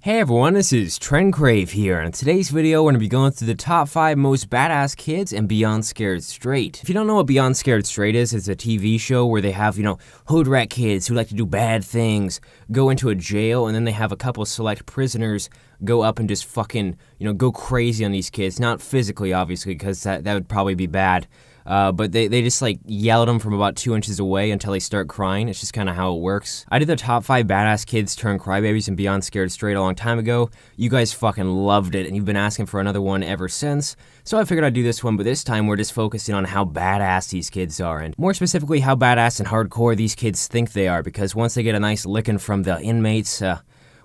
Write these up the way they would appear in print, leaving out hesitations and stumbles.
Hey everyone, this is Trend Crave here, and in today's video we're going to be going through the top 5 most badass kids and Beyond Scared Straight. If you don't know what Beyond Scared Straight is, it's a TV show where they have, hood rat kids who like to do bad things, go into a jail, and then they have a couple select prisoners go up and just fucking, go crazy on these kids. Not physically, obviously, because that would probably be bad. But they just like yell at them from about 2 inches away until they start crying. It's just kind of how it works. I did the top 5 badass kids turn crybabies and Beyond Scared Straight a long time ago. You guys fucking loved it, and you've been asking for another one ever since. So I figured I'd do this one, but this time we're just focusing on how badass these kids are, and more specifically how badass and hardcore these kids think they are, because once they get a nice licking from the inmates,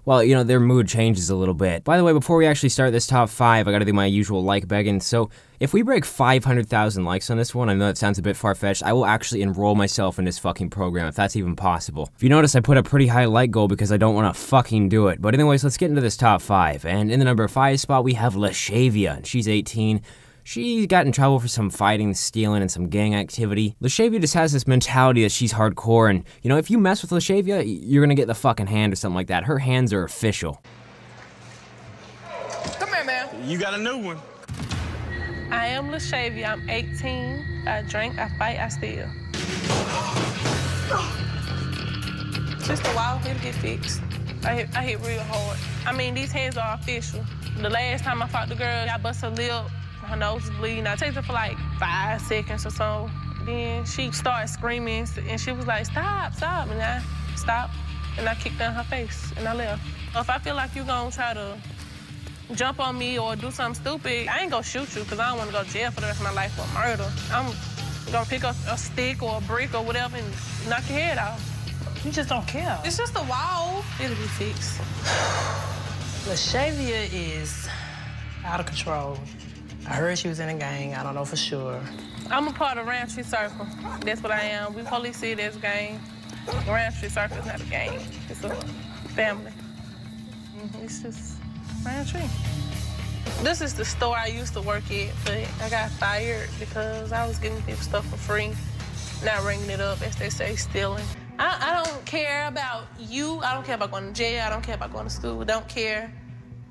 well, their mood changes a little bit. By the way, before we actually start this top 5, I gotta do my usual like begging. So, if we break 500,000 likes on this one, I know that sounds a bit far-fetched, I will actually enroll myself in this fucking program, if that's even possible. If you notice, I put a pretty high like goal because I don't want to fucking do it. But anyways, let's get into this top 5. And in the number 5 spot, we have LaShavia, and she's 18. She got in trouble for some fighting, stealing, and some gang activity. LaShavia just has this mentality that she's hardcore, and, if you mess with LaShavia, you're gonna get the fucking hand or something like that. Her hands are official. Come here, man. You got a new one. I am LaShavia. I'm 18. I drink, I fight, I steal. Just a while, it'll get fixed. I hit real hard. I mean, these hands are official. The last time I fought the girl, I bust her lip. Her nose is bleeding. I tased her for like 5 seconds or so. Then she started screaming, and she was like, stop, stop. And I stopped, and I kicked her in her face, and I left. If I feel like you're gonna try to jump on me or do something stupid, I ain't gonna shoot you, because I don't want to go to jail for the rest of my life for murder. I'm gonna pick up a stick or a brick or whatever and knock your head off. You just don't care. It's just a wall. It'll be fixed. LaShavia is out of control. I heard she was in a gang. I don't know for sure. I'm a part of Roundtree Circle. That's what I am. We police see it as a gang. Roundtree Circle is not a gang. It's a family. It's just Roundtree. This is the store I used to work at, but I got fired because I was giving people stuff for free, not ringing it up, as they say, stealing. I don't care about you. I don't care about going to jail. I don't care about going to school. Don't care.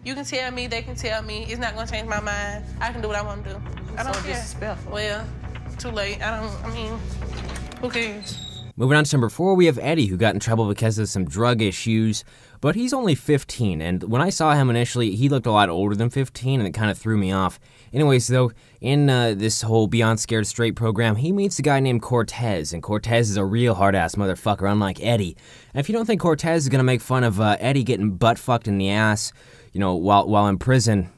You can tell me, they can tell me. It's not gonna change my mind. I can do what I want to do. I don't care. Disrespectful. Well, too late. Who cares? Moving on to number 4, we have Eddie, who got in trouble because of some drug issues, but he's only 15, and when I saw him initially, he looked a lot older than 15, and it kind of threw me off. Anyways, though, in this whole Beyond Scared Straight program, he meets a guy named Cortez, and Cortez is a real hard-ass motherfucker, unlike Eddie. And if you don't think Cortez is gonna make fun of Eddie getting butt-fucked in the ass, while in prison,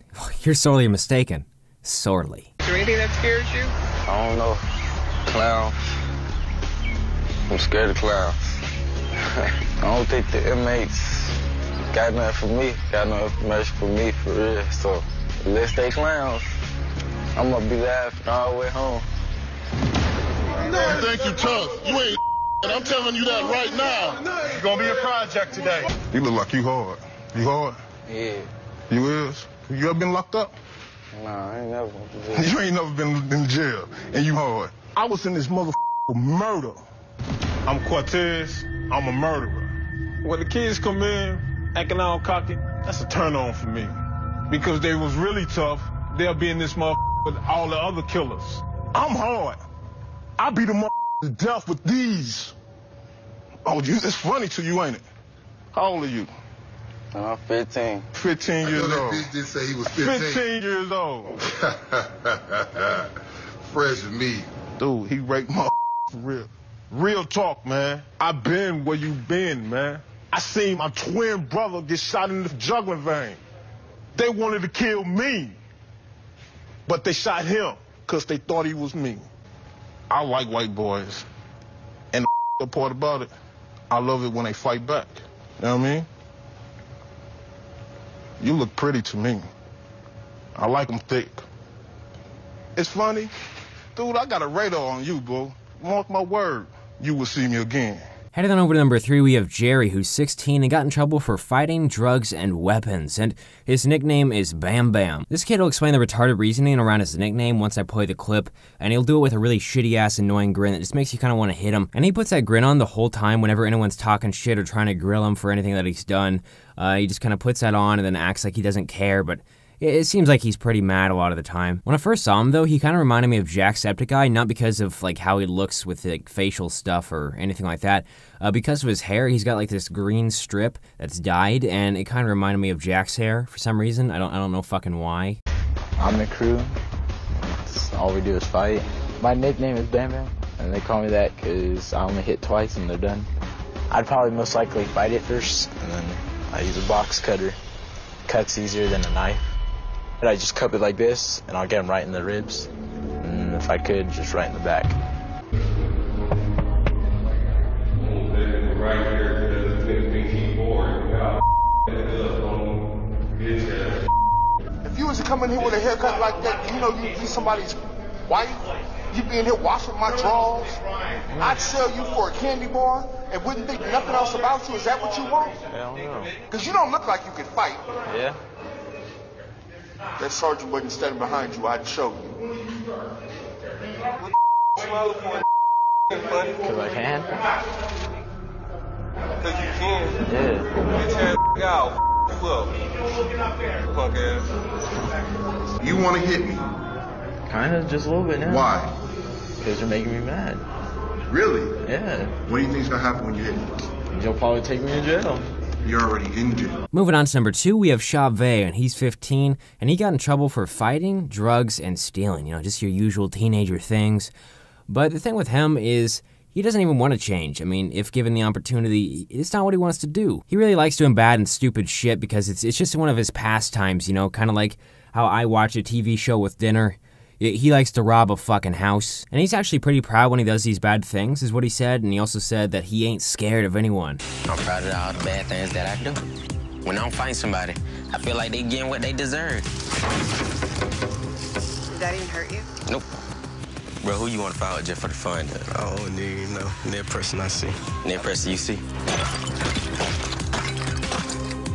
you're sorely mistaken. Sorely. Is there anything that scares you? I don't know. Clowns. I'm scared of clowns. I don't think the inmates got nothing for me, got no information for me, for real. So, unless they clowns, I'm gonna be laughing all the way home. You think you tough. You ain't and I'm telling you that right now. You're gonna be a project today. You look like you hard. You hard? Yeah. You is? You ever been locked up? Nah, I ain't never been to jail. You ain't never been in jail, and you hard. I was in this murder. I'm Cortez, I'm a murderer. When the kids come in, acting all cocky, that's a turn on for me. Because they was really tough, they'll be in this with all the other killers. I'm hard. I beat them to death with these. Oh, it's funny to you, ain't it? How old are you? I'm 15. 15 years old. That bitch did say he was 15. 15 years old. Fresh as me. Dude, he raped my for real. Real talk, man. I been where you been, man. I seen my twin brother get shot in the jugular vein. They wanted to kill me, but they shot him because they thought he was me. I like white boys. And the part about it, I love it when they fight back. You know what I mean? You look pretty to me. I like them thick. It's funny. Dude, I got a radar on you, bro. Mark my word, you will see me again. Heading on over to number 3, we have Jerry, who's 16 and got in trouble for fighting, drugs, and weapons, and his nickname is Bam Bam. This kid will explain the retarded reasoning around his nickname once I play the clip, and he'll do it with a really shitty-ass annoying grin that just makes you kind of want to hit him. And he puts that grin on the whole time whenever anyone's talking shit or trying to grill him for anything that he's done. He just kind of puts that on and then acts like he doesn't care, but it seems like he's pretty mad a lot of the time. When I first saw him, though, he kind of reminded me of Jacksepticeye, not because of like how he looks with like facial stuff or anything like that. Because of his hair, he's got like this green strip that's dyed, and it kind of reminded me of Jack's hair for some reason. I don't know fucking why. I'm the crew. All we do is fight. My nickname is Bam Bam, and they call me that because I only hit twice and they're done. I'd probably most likely fight it first, and then I use a box cutter. Cuts easier than a knife. And I just cup it like this, and I'll get him right in the ribs. And if I could, just right in the back. If you was to come in here with a haircut like that, you know you'd be somebody's wife, you'd be in here washing my drawers, I'd sell you for a candy bar and wouldn't think nothing else about you. Is that what you want? Hell no. Because you don't look like you can fight. Yeah? That sergeant wasn't standing behind you, I'd show you. Because I can? Because you can. Yeah. Bitch ass out. Look. Punk ass. You want to hit me? Kind of, just a little bit now. Why? Because you're making me mad. Really? Yeah. What do you think's going to happen when you hit me? You'll probably take me to jail. You're already in jail. Moving on to number 2, we have Chavez, and he's 15, and he got in trouble for fighting, drugs, and stealing. You know, just your usual teenager things. But the thing with him is he doesn't even want to change. I mean, if given the opportunity, it's not what he wants to do. He really likes doing bad and stupid shit because it's just one of his pastimes, you know, kind of like how I watch a TV show with dinner. He likes to rob a fucking house. And he's actually pretty proud when he does these bad things, is what he said. And he also said that he ain't scared of anyone. I'm proud of all the bad things that I do. When I'm fighting somebody, I feel like they getting what they deserve. Did that even hurt you? Nope. Bro, who you want to fight with just for the fun? I don't need no next person I see. Next person you see?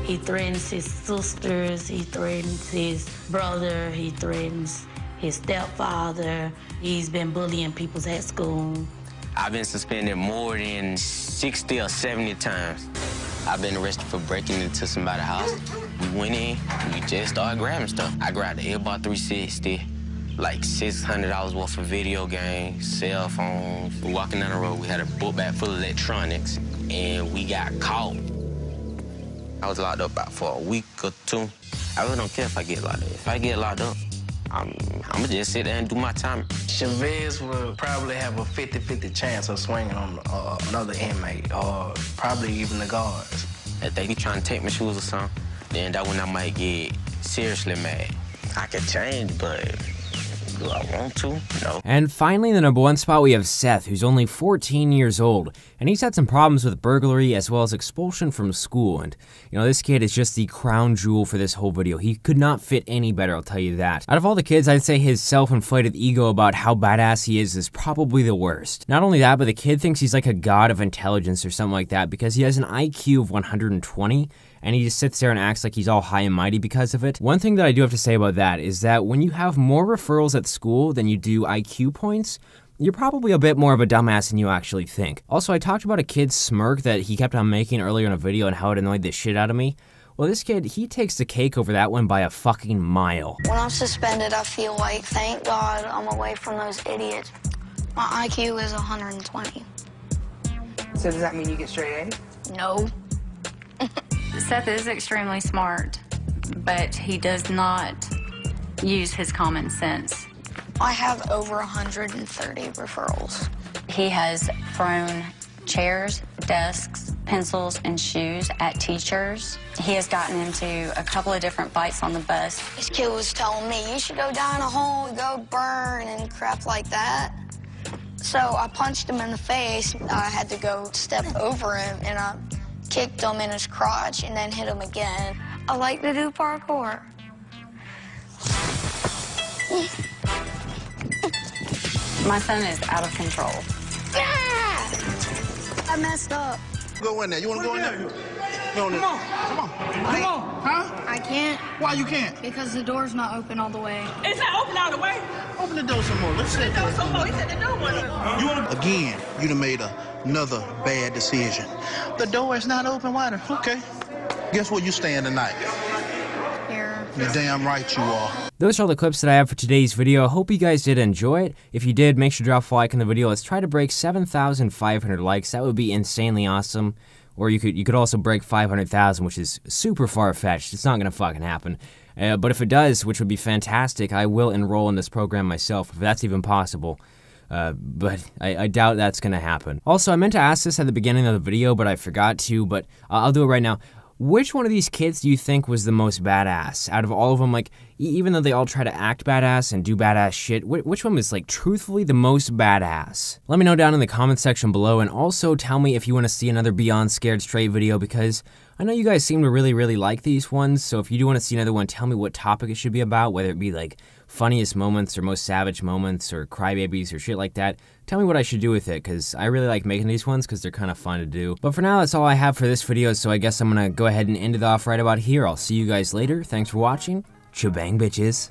He threatens his sisters, he threatens his brother, he threatens his stepfather. He's been bullying people at school. I've been suspended more than 60 or 70 times. I've been arrested for breaking into somebody's house. We went in, we just started grabbing stuff. I grabbed the Xbox 360, like $600 worth of video games, cell phones. We're walking down the road, we had a book bag full of electronics, and we got caught. I was locked up about for a week or 2. I really don't care if I get locked up. If I get locked up, I'm gonna just sit there and do my time. Chavez will probably have a 50-50 chance of swinging on another inmate, or probably even the guards. If they be trying to take my shoes or something, then that when I might get seriously mad. I can change, but do I want to? No. And finally, in the number 1 spot, we have Seth, who's only 14 years old. And he's had some problems with burglary as well as expulsion from school. And, you know, this kid is just the crown jewel for this whole video. He could not fit any better, I'll tell you that. Out of all the kids, I'd say his self-inflated ego about how badass he is probably the worst. Not only that, but the kid thinks he's like a god of intelligence or something like that because he has an IQ of 120. And he just sits there and acts like he's all high and mighty because of it. One thing that I do have to say about that is that when you have more referrals at school than you do IQ points, you're probably a bit more of a dumbass than you actually think. Also, I talked about a kid's smirk that he kept on making earlier in a video and how it annoyed the shit out of me. Well, this kid, he takes the cake over that one by a fucking mile. When I'm suspended, I feel like, thank God I'm away from those idiots. My IQ is 120. So does that mean you get straight A? No. Seth is extremely smart, but he does not use his common sense. I have over 130 referrals. He has thrown chairs, desks, pencils, and shoes at teachers. He has gotten into a couple of different fights on the bus. This kid was telling me, you should go down a hole, go burn, and crap like that. So I punched him in the face. I had to go step over him, and I kicked him in his crotch and then hit him again. I like to do parkour. My son is out of control. Yeah! I messed up. Go in there. You want to go in there? Come on. Huh? I can't. Why you can't? Because the door's not open all the way. It's not open all the way. Open the door some more. Let's sit there. Some more. He said the door wasn't open. Again, you done made another bad decision. The door is not open wider. Okay. Guess where you staying tonight? Here. You're damn right you are. Those are all the clips that I have for today's video. I hope you guys did enjoy it. If you did, make sure to drop a like on the video. Let's try to break 7,500 likes. That would be insanely awesome. Or you could also break 500,000, which is super far-fetched. It's not gonna fucking happen. But if it does, which would be fantastic, I will enroll in this program myself, if that's even possible. But I doubt that's gonna happen. Also, I meant to ask this at the beginning of the video, but I forgot to, but I'll do it right now. Which one of these kids do you think was the most badass? Out of all of them, like, even though they all try to act badass and do badass shit, which one was, like, truthfully the most badass? Let me know down in the comment section below, and also tell me if you want to see another Beyond Scared Straight video, because I know you guys seem to really like these ones, so if you do want to see another one, tell me what topic it should be about, whether it be, like, funniest moments or most savage moments or crybabies or shit like that. Tell me what I should do with it, because I really like making these ones because they're kind of fun to do. But for now, that's all I have for this video, so I guess I'm going to go ahead and end it off right about here. I'll see you guys later. Thanks for watching. Shebang, bitches.